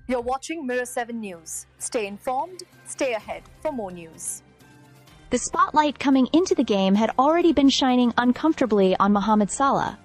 You're watching Mirror 7 News. Stay informed, stay ahead for more news. The spotlight coming into the game had already been shining uncomfortably on Mohamed Salah,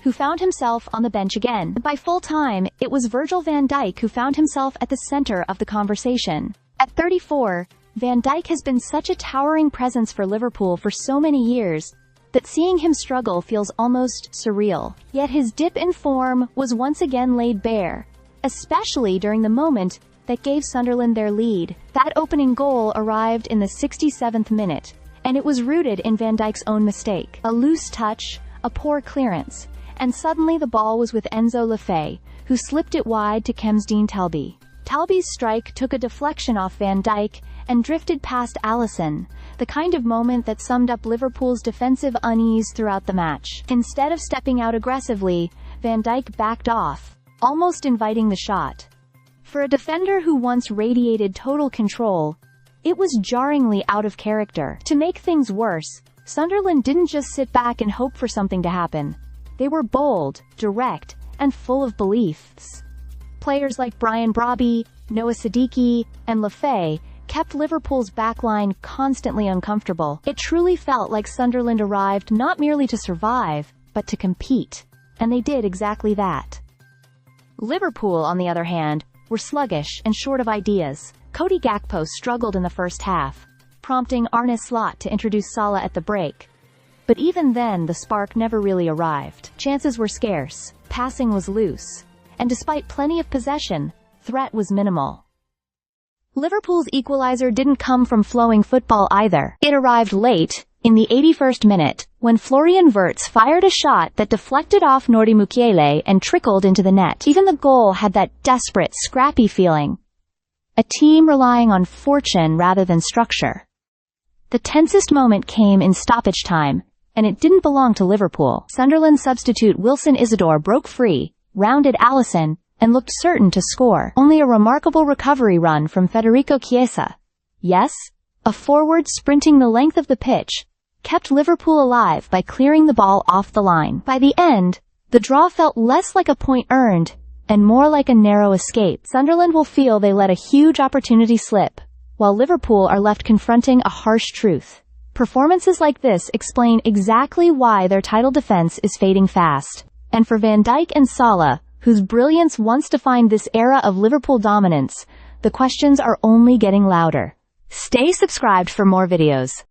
who found himself on the bench again. By full time, it was Virgil van Dijk who found himself at the center of the conversation. At 34, Van Dijk has been such a towering presence for Liverpool for so many years that seeing him struggle feels almost surreal. Yet his dip in form was once again laid bare, especially during the moment that gave Sunderland their lead. That opening goal arrived in the 67th minute, and it was rooted in Van Dijk's own mistake. A loose touch, a poor clearance, and suddenly the ball was with Enzo Lefebvre, who slipped it wide to Kemsdean Talbi. Talbi's strike took a deflection off Van Dijk and drifted past Alisson, the kind of moment that summed up Liverpool's defensive unease throughout the match. Instead of stepping out aggressively, Van Dijk backed off, almost inviting the shot. For a defender who once radiated total control, it was jarringly out of character. To make things worse, Sunderland didn't just sit back and hope for something to happen. They were bold, direct, and full of beliefs. Players like Brian Brobby, Noah Siddiqui, and Lefebvre kept Liverpool's backline constantly uncomfortable. It truly felt like Sunderland arrived not merely to survive, but to compete. And they did exactly that. Liverpool, on the other hand, were sluggish and short of ideas. Cody Gakpo struggled in the first half, prompting Arne Slot to introduce Salah at the break. But even then, the spark never really arrived. Chances were scarce, passing was loose, and despite plenty of possession, threat was minimal. Liverpool's equalizer didn't come from flowing football either. It arrived late, in the 81st minute, when Florian Wirtz fired a shot that deflected off Nordi Mukiele and trickled into the net. Even the goal had that desperate, scrappy feeling. A team relying on fortune rather than structure. The tensest moment came in stoppage time, and it didn't belong to Liverpool. Sunderland substitute Wilson Isidore broke free, rounded Alisson, and looked certain to score. Only a remarkable recovery run from Federico Chiesa. Yes, a forward sprinting the length of the pitch, kept Liverpool alive by clearing the ball off the line. By the end, the draw felt less like a point earned, and more like a narrow escape. Sunderland will feel they let a huge opportunity slip, while Liverpool are left confronting a harsh truth. Performances like this explain exactly why their title defense is fading fast. And for Van Dijk and Salah, whose brilliance once defined this era of Liverpool dominance, the questions are only getting louder. Stay subscribed for more videos.